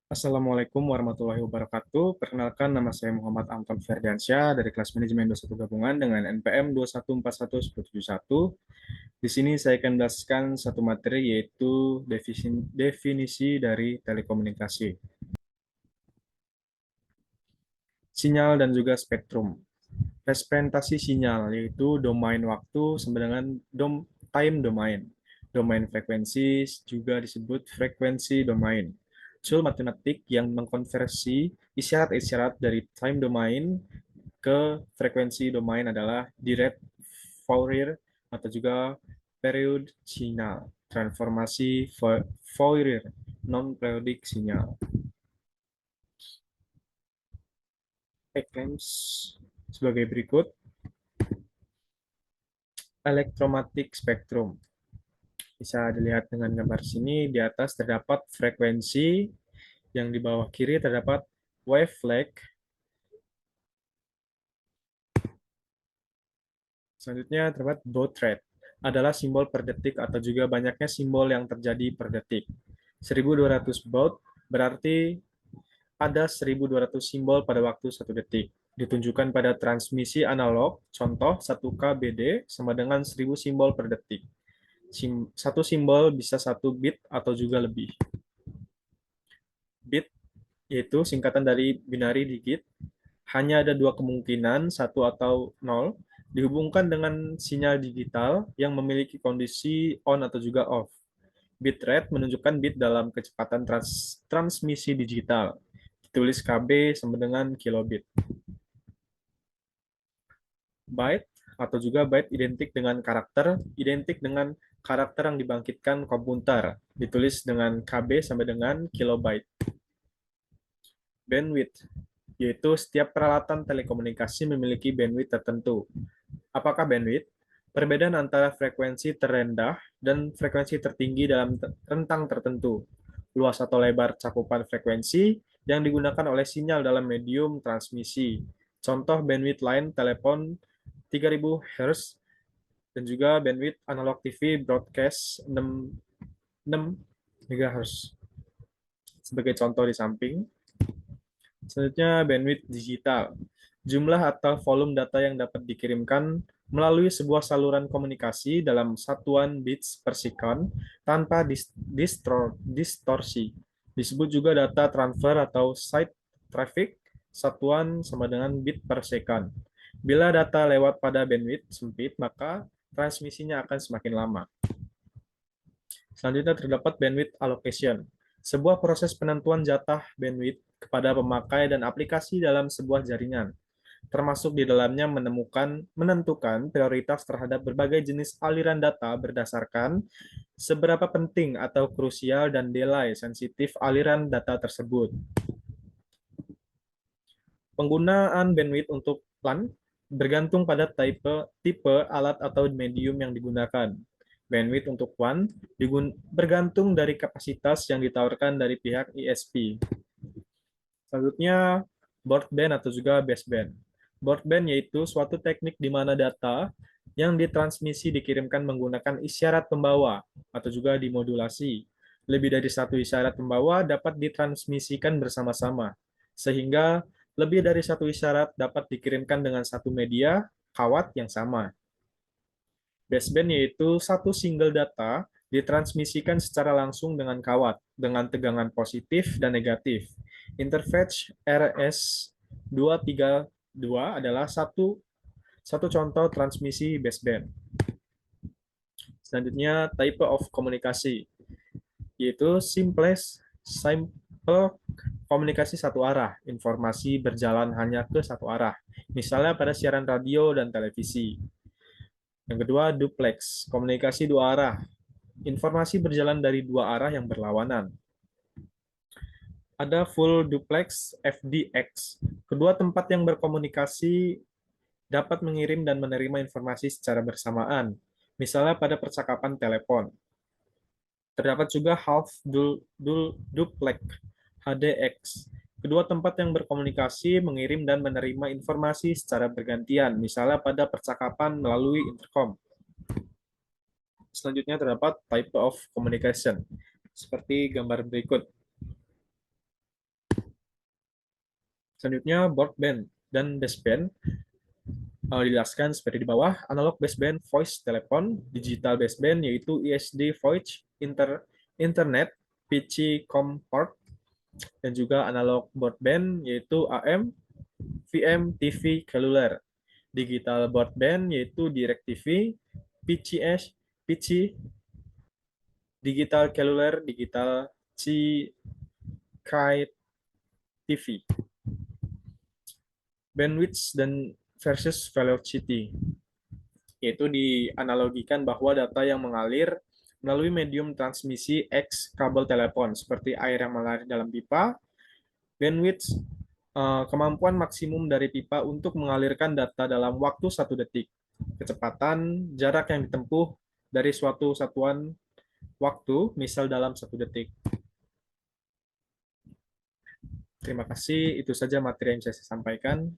Assalamualaikum warahmatullahi wabarakatuh. Perkenalkan, nama saya Muhammad Anton Ferdiansyah dari kelas manajemen 21 gabungan dengan NPM 21411071. Di sini saya akan menjelaskan satu materi yaitu definisi dari telekomunikasi, sinyal dan juga spektrum. Representasi sinyal yaitu domain waktu sama dengan time domain. Domain frekuensi juga disebut frekuensi domain. Tool matematik yang mengkonversi isyarat-isyarat dari time domain ke frekuensi domain adalah direct Fourier atau juga period sinyal. Transformasi Fourier, non-periodic sinyal. Claims sebagai berikut. Elektromagnetic spektrum. Bisa dilihat dengan gambar sini, di atas terdapat frekuensi, yang di bawah kiri terdapat wavelength. Selanjutnya terdapat baud rate, adalah simbol per detik atau juga banyaknya simbol yang terjadi per detik. 1200 baud berarti ada 1200 simbol pada waktu 1 detik. Ditunjukkan pada transmisi analog, contoh 1 kbd sama dengan 1000 simbol per detik. Satu simbol bisa 1 bit atau juga lebih. Bit yaitu singkatan dari binary digit. Hanya ada dua kemungkinan, satu atau nol, dihubungkan dengan sinyal digital yang memiliki kondisi on atau juga off. Bitrate menunjukkan bit dalam kecepatan transmisi digital. Ditulis KB sama dengan kilobit. Byte atau juga byte identik dengan karakter yang dibangkitkan komputer. Ditulis dengan KB sama dengan kilobyte. Bandwidth, yaitu setiap peralatan telekomunikasi memiliki bandwidth tertentu. Apakah bandwidth? Perbedaan antara frekuensi terendah dan frekuensi tertinggi dalam rentang tertentu. Luas atau lebar cakupan frekuensi yang digunakan oleh sinyal dalam medium transmisi. Contoh bandwidth line telepon 3000 Hz dan juga bandwidth analog TV broadcast 6 MHz. Sebagai contoh di samping. Selanjutnya, bandwidth digital. Jumlah atau volume data yang dapat dikirimkan melalui sebuah saluran komunikasi dalam satuan bits per second tanpa distorsi. Disebut juga data transfer atau site traffic, satuan sama dengan bit per second. Bila data lewat pada bandwidth sempit, maka transmisinya akan semakin lama. Selanjutnya terdapat bandwidth allocation, sebuah proses penentuan jatah bandwidth kepada pemakai dan aplikasi dalam sebuah jaringan, termasuk di dalamnya menentukan prioritas terhadap berbagai jenis aliran data berdasarkan seberapa penting atau krusial dan delay sensitif aliran data tersebut. Penggunaan bandwidth untuk LAN bergantung pada tipe alat atau medium yang digunakan. Bandwidth untuk WAN bergantung dari kapasitas yang ditawarkan dari pihak ISP. Selanjutnya, broadband atau juga baseband. Broadband yaitu suatu teknik di mana data yang ditransmisi dikirimkan menggunakan isyarat pembawa atau juga dimodulasi. Lebih dari satu isyarat pembawa dapat ditransmisikan bersama-sama, sehingga lebih dari satu isyarat dapat dikirimkan dengan satu media kawat yang sama. Baseband yaitu satu single data ditransmisikan secara langsung dengan kawat dengan tegangan positif dan negatif. Interface RS232 adalah satu contoh transmisi baseband. Selanjutnya, type of komunikasi, yaitu simple komunikasi satu arah. Informasi berjalan hanya ke satu arah. Misalnya pada siaran radio dan televisi. Yang kedua, duplex, komunikasi dua arah. Informasi berjalan dari dua arah yang berlawanan. Ada full duplex FDX. Kedua tempat yang berkomunikasi dapat mengirim dan menerima informasi secara bersamaan, misalnya pada percakapan telepon. Terdapat juga half duplex HDX. Kedua tempat yang berkomunikasi mengirim dan menerima informasi secara bergantian, misalnya pada percakapan melalui intercom. Selanjutnya terdapat type of communication, seperti gambar berikut. Selanjutnya broadband dan baseband dijelaskan seperti di bawah. Analog baseband voice telepon, digital baseband yaitu ISD voice internet PC COM port, dan juga analog broadband yaitu AM VM TV cellular. Digital broadband yaitu DirecTV, PCS, PC, digital cellular, digital Sky TV. Bandwidth dan versus velocity, yaitu dianalogikan bahwa data yang mengalir melalui medium transmisi X kabel telepon seperti air yang mengalir dalam pipa. Bandwidth kemampuan maksimum dari pipa untuk mengalirkan data dalam waktu 1 detik. Kecepatan jarak yang ditempuh dari suatu satuan waktu, misal dalam 1 detik. Terima kasih, itu saja materi yang saya sampaikan.